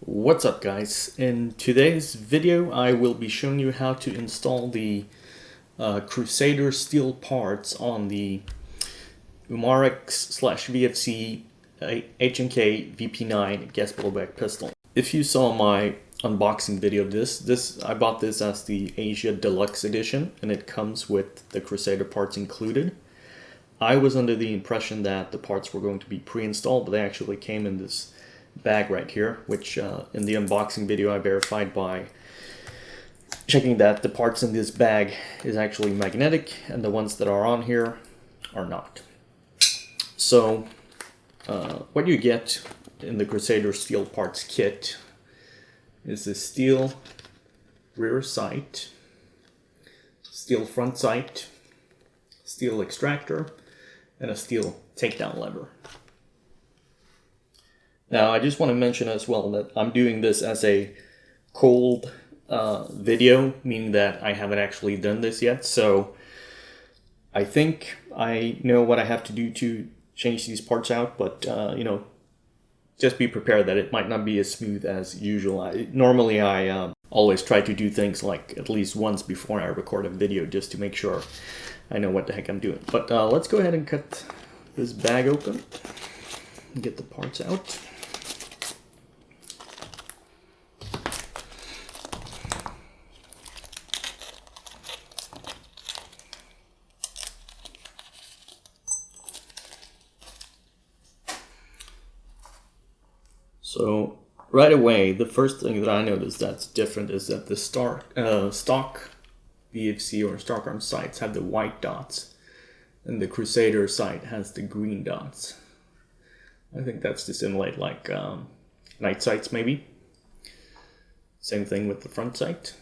What's up guys? In today's video I will be showing you how to install the Crusader steel parts on the Umarex / VFC H&K VP9 gas blowback pistol. If you saw my unboxing video of this I bought this as the Asia Deluxe Edition and it comes with the Crusader parts included. I was under the impression that the parts were going to be pre-installed, but they actually came in this bag right here, which in the unboxing video I verified by checking that the parts in this bag is actually magnetic and the ones that are on here are not. So what you get in the Crusader steel parts kit is a steel rear sight, steel front sight, steel extractor, and a steel takedown lever. Now, I just want to mention as well that I'm doing this as a cold video, meaning that I haven't actually done this yet. So I think I know what I have to do to change these parts out, but you know, just be prepared that it might not be as smooth as usual. Normally I always try to do things like at least once before I record a video just to make sure I know what the heck I'm doing. But let's go ahead and cut this bag open and get the parts out. So right away, the first thing that I noticed that's different is that the stock VFC or stock arm sights have the white dots, and the Crusader sight has the green dots. I think that's to simulate like night sights maybe. Same thing with the front sight.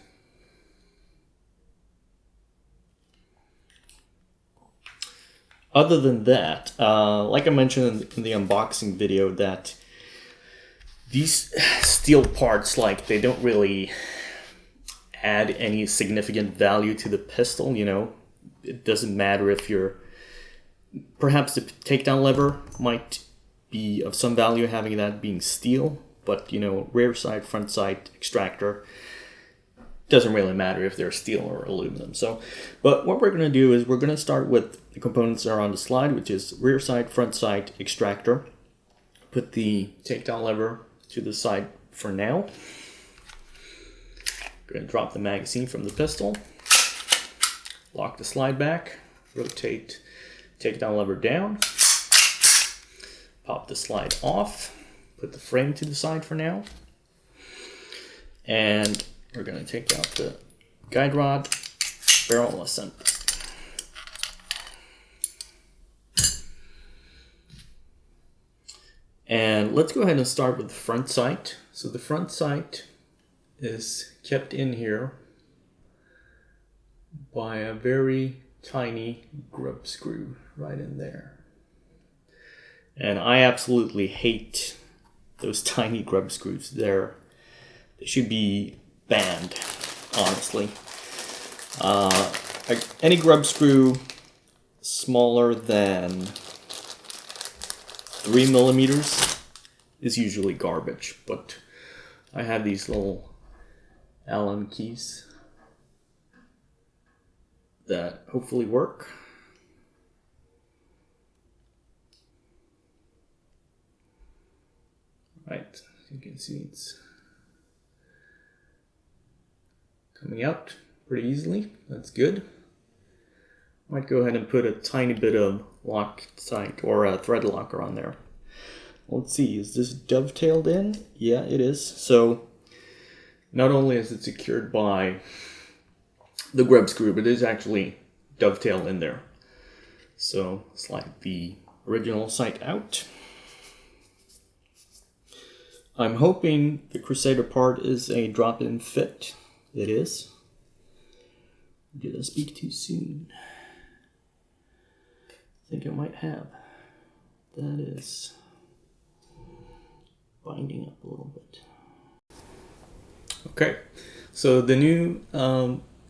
Other than that, like I mentioned in the unboxing video, that these steel parts, like, they don't really add any significant value to the pistol, you know. It doesn't matter if you're... Perhaps the takedown lever might be of some value, having that being steel, but, you know, rear sight, front sight, extractor, doesn't really matter if they're steel or aluminum. So, but what we're going to do is we're going to start with the components that are on the slide, which is rear sight, front sight, extractor. Put the takedown lever to the side for now. Going to drop the magazine from the pistol, lock the slide back, rotate takedown lever down, pop the slide off, put the frame to the side for now, and we're going to take out the guide rod, barrel assembly. And let's go ahead and start with the front sight. So the front sight is kept in here by a very tiny grub screw right in there. And I absolutely hate those tiny grub screws. They should be banned, honestly. Any grub screw smaller than 3 millimeters is usually garbage, but I have these little Allen keys that hopefully work. Right, you can see it's coming out pretty easily. That's good. Might go ahead and put a tiny bit of Loctite or a thread locker on there. Let's see, is this dovetailed in? Yeah, it is. So not only is it secured by the grub screw, but it is actually dovetailed in there. So slide the original sight out. I'm hoping the Crusader part is a drop-in fit. It is. Did I speak too soon? I think I might have. That is binding up a little bit. Okay, so the new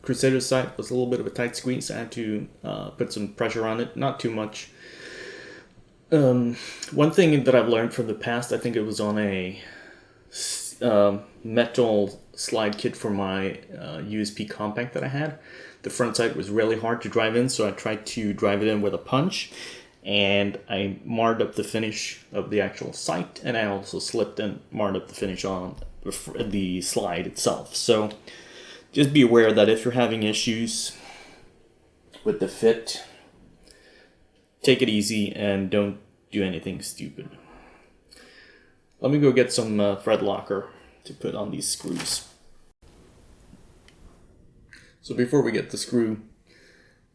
Crusader sight was a little bit of a tight squeeze. I had to put some pressure on it, not too much. One thing that I've learned from the past, I think it was on a metal slide kit for my USP compact that I had. The front sight was really hard to drive in, so I tried to drive it in with a punch, and I marred up the finish of the actual sight, and I also slipped and marred up the finish on the slide itself. So just be aware that if you're having issues with the fit, take it easy and don't do anything stupid. Let me go get some thread locker to put on these screws. So before we get the screw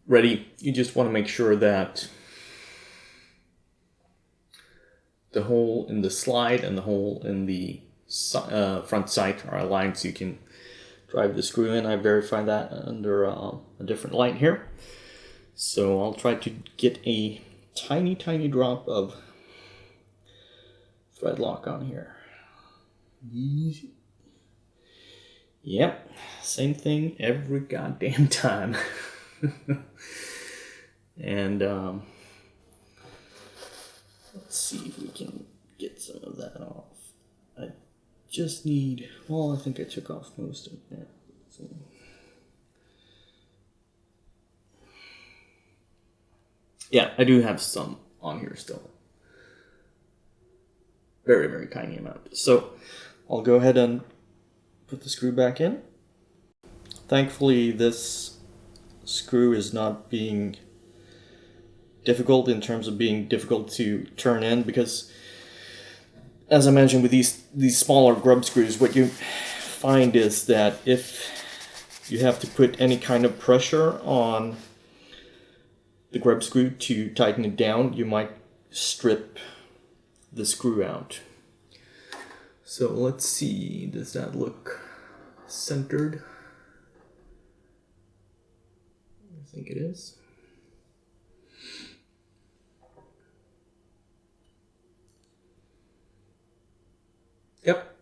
ready, you just want to make sure that the hole in the slide and the hole in the front sight are aligned so you can drive the screw in. I verified that under a different light here. So I'll try to get a tiny drop of thread lock on here. Yep, same thing every goddamn time. And let's see if we can get some of that off. I just need, well, I think I took off most of it. So, yeah, I do have some on here still. Very tiny amount. So I'll go ahead and put the screw back in. Thankfully, this screw is not being difficult in terms of being difficult to turn in, because as I mentioned with these smaller grub screws, what you find is that if you have to put any kind of pressure on the grub screw to tighten it down, you might strip the screw out. So let's see, does that look centered? I think it is. Yep,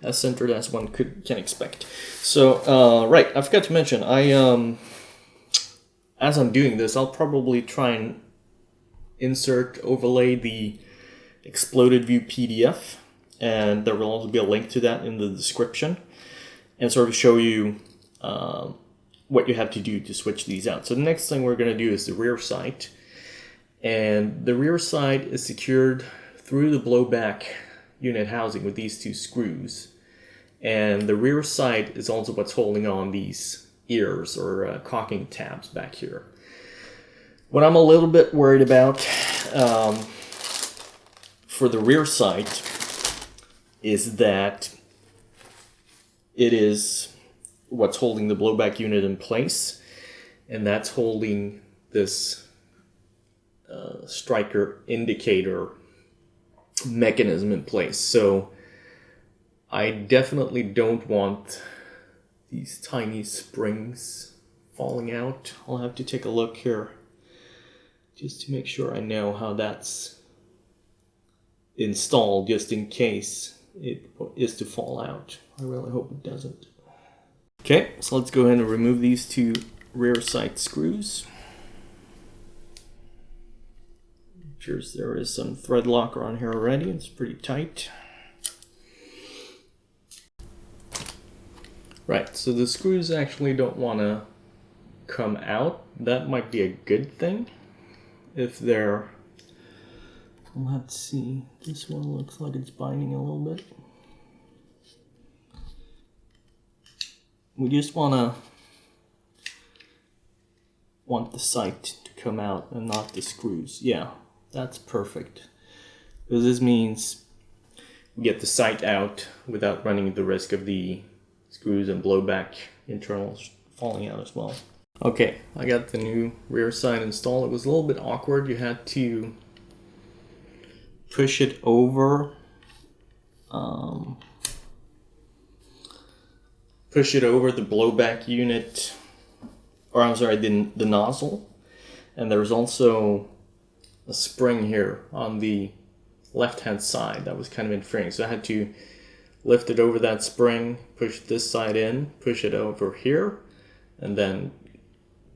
as centered as one can expect. So, right, I forgot to mention, as I'm doing this, I'll probably try and overlay the Exploded View PDF, and there will also be a link to that in the description, and sort of show you what you have to do to switch these out. So the next thing we're going to do is the rear sight, and the rear sight is secured through the blowback unit housing with these two screws, and the rear sight is also what's holding on these ears or cocking tabs back here. What I'm a little bit worried about for the rear sight is that it is what's holding the blowback unit in place, and that's holding this striker indicator mechanism in place. So I definitely don't want these tiny springs falling out. I'll have to take a look here just to make sure I know how that's installed, just in case it is to fall out. I really hope it doesn't. Okay, so let's go ahead and remove these two rear sight screws. Appears there is some thread locker on here already. It's pretty tight. Right, so the screws actually don't want to come out. That might be a good thing if they're... Let's see, this one looks like it's binding a little bit. We just want the sight to come out and not the screws. Yeah, that's perfect. Because this means we get the sight out without running the risk of the screws and blowback internals falling out as well. Okay, I got the new rear sight installed. It was a little bit awkward. You had to push it over the blowback unit, or I'm sorry, the nozzle, and there's also a spring here on the left hand side that was kind of interfering, so I had to lift it over that spring, push this side in, push it over here, and then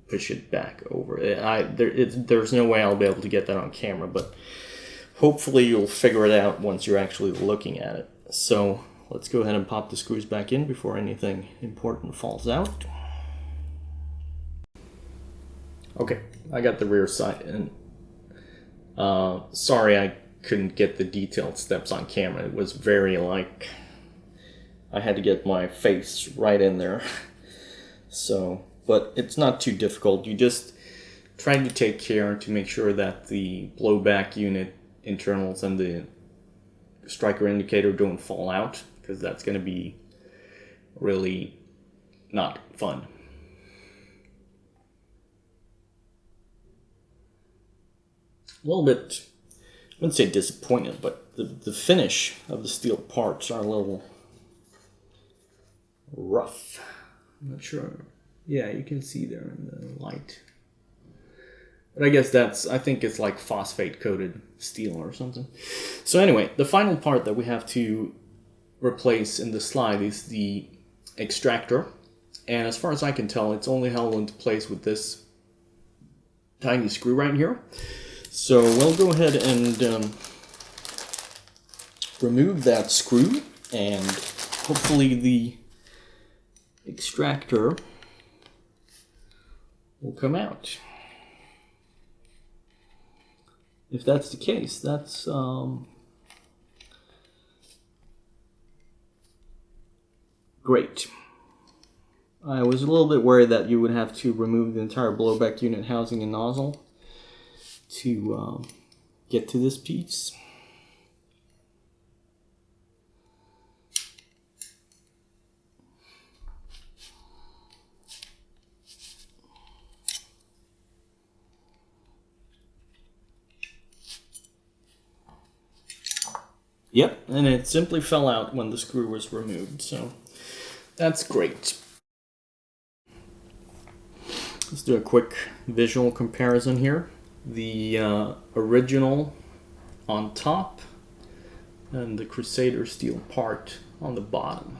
push it back over. There's no way I'll be able to get that on camera, but hopefully you'll figure it out once you're actually looking at it. So let's go ahead and pop the screws back in before anything important falls out. Okay, I got the rear sight in. Sorry I couldn't get the detailed steps on camera. It was very like, I had to get my face right in there. So, but it's not too difficult. You just try to take care to make sure that the blowback unit internals and the striker indicator don't fall out, because that's going to be really not fun. A little bit, I wouldn't say disappointed, but the finish of the steel parts are a little rough. I'm not sure. Yeah, you can see there in the light. But I guess I think it's like phosphate coated steel or something. So anyway, the final part that we have to replace in the slide is the extractor. And as far as I can tell, it's only held into place with this tiny screw right here. So we'll go ahead and remove that screw, and hopefully the extractor will come out. If that's the case, that's great. I was a little bit worried that you would have to remove the entire blowback unit housing and nozzle to get to this piece. Yep, and it simply fell out when the screw was removed, so that's great. Let's do a quick visual comparison here. The original on top and the Crusader steel part on the bottom.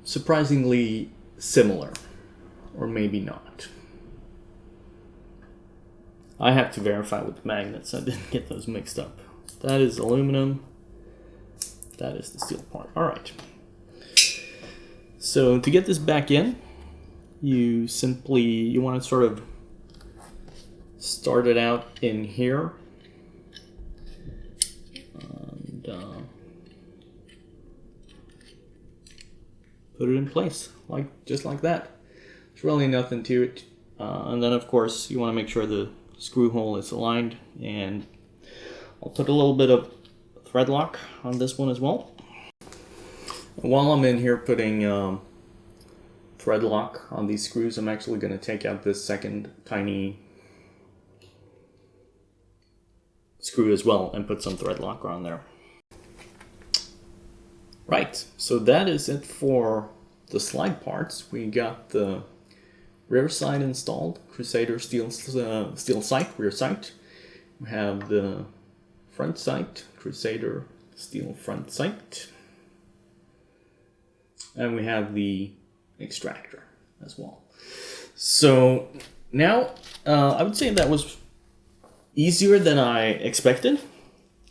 Surprisingly similar, or maybe not. I have to verify with the magnets, I didn't get those mixed up. That is aluminum, that is the steel part. Alright, so to get this back in, you want to sort of start it out in here and put it in place, just like that. There's really nothing to it. And then of course you want to make sure the screw hole is aligned, and I'll put a little bit of thread lock on this one as well. While I'm in here putting thread lock on these screws, I'm actually going to take out this second tiny screw as well and put some thread lock on there. Right, so that is it for the slide parts. We got the rear sight installed, Crusader steel sight, rear sight. We have the front sight, Crusader steel front sight. And we have the extractor as well. So now I would say that was easier than I expected,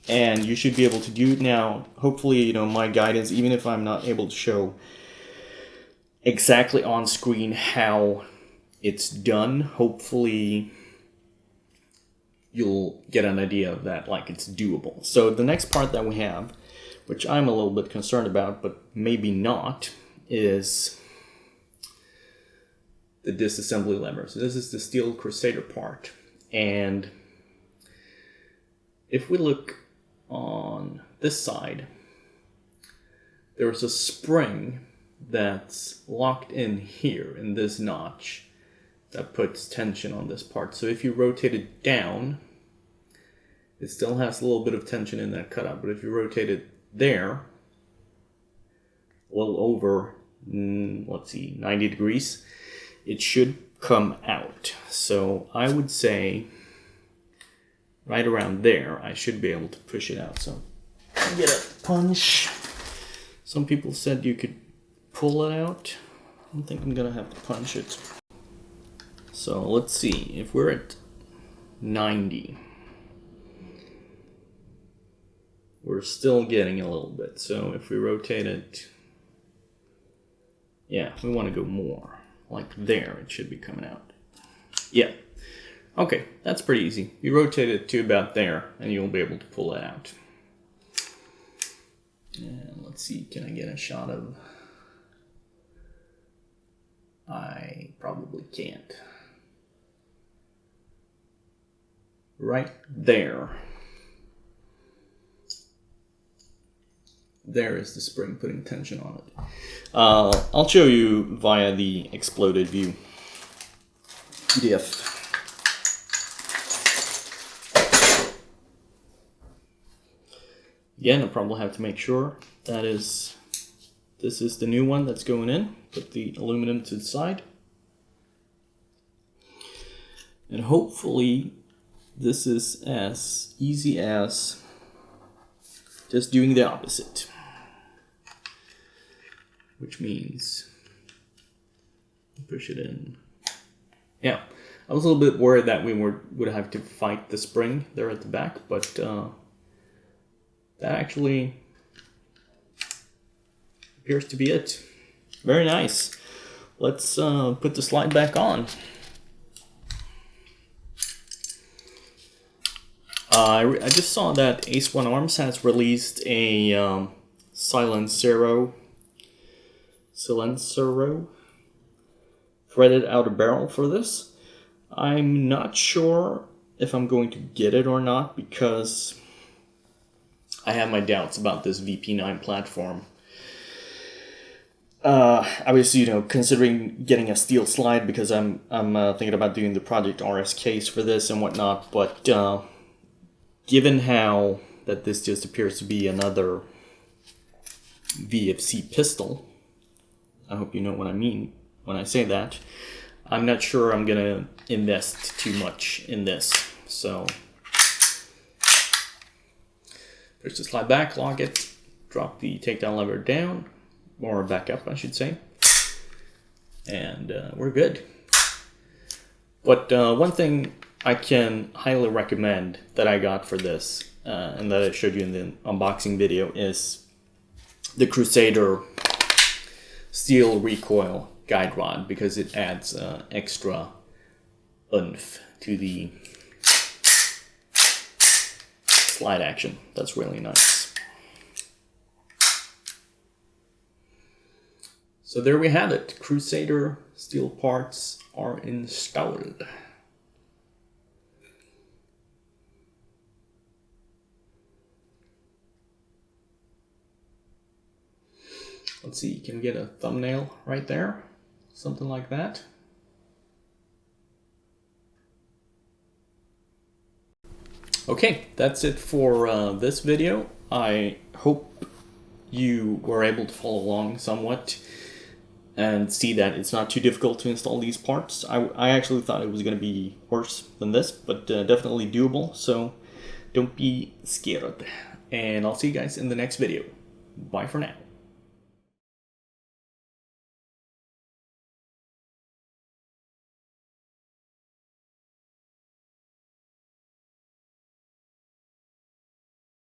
and you should be able to do it now. Hopefully, my guidance, even if I'm not able to show exactly on screen how it's done, hopefully you'll get an idea of that, like it's doable. So the next part that we have, which I'm a little bit concerned about, but maybe not, is the disassembly lever. So this is the steel Crusader part, and if we look on this side, there's a spring that's locked in here in this notch that puts tension on this part. So if you rotate it down, it still has a little bit of tension in that cutout, but if you rotate it there, a little over, let's see, 90 degrees, it should come out. So I would say right around there, I should be able to push it out. So I'll get a punch. Some people said you could pull it out. I don't think I'm gonna have to punch it. So let's see, if we're at 90, we're still getting a little bit. So if we rotate it, yeah, we want to go more. Like there, it should be coming out. Yeah. Okay, that's pretty easy. You rotate it to about there, and you'll be able to pull it out. And let's see, can I get a shot of... I probably can't. Right there. There is the spring putting tension on it. I'll show you via the exploded view PDF. Again, I'll probably have to make sure that this is the new one that's going in. Put the aluminum to the side. And hopefully this is as easy as just doing the opposite. Which means push it in. Yeah, I was a little bit worried that we would have to fight the spring there at the back, but that actually appears to be it. Very nice. Let's put the slide back on. I just saw that Ace One Arms has released a silencero threaded outer barrel for this. I'm not sure if I'm going to get it or not because I have my doubts about this VP9 platform. Obviously, considering getting a steel slide because I'm thinking about doing the Project RS case for this and whatnot, but given how that this just appears to be another VFC pistol, I hope you know what I mean when I say that, I'm not sure I'm gonna invest too much in this. So push the slide back, lock it, drop the takedown lever down, or back up I should say, and we're good. But one thing I can highly recommend that I got for this, and that I showed you in the unboxing video, is the Crusader steel recoil guide rod, because it adds extra oomph to the slide action. That's really nice. So there we have it. Crusader steel parts are installed. Let's see, you can get a thumbnail right there, something like that. Okay, that's it for this video. I hope you were able to follow along somewhat and see that it's not too difficult to install these parts. I actually thought it was going to be worse than this, but definitely doable, so don't be scared. And I'll see you guys in the next video. Bye for now.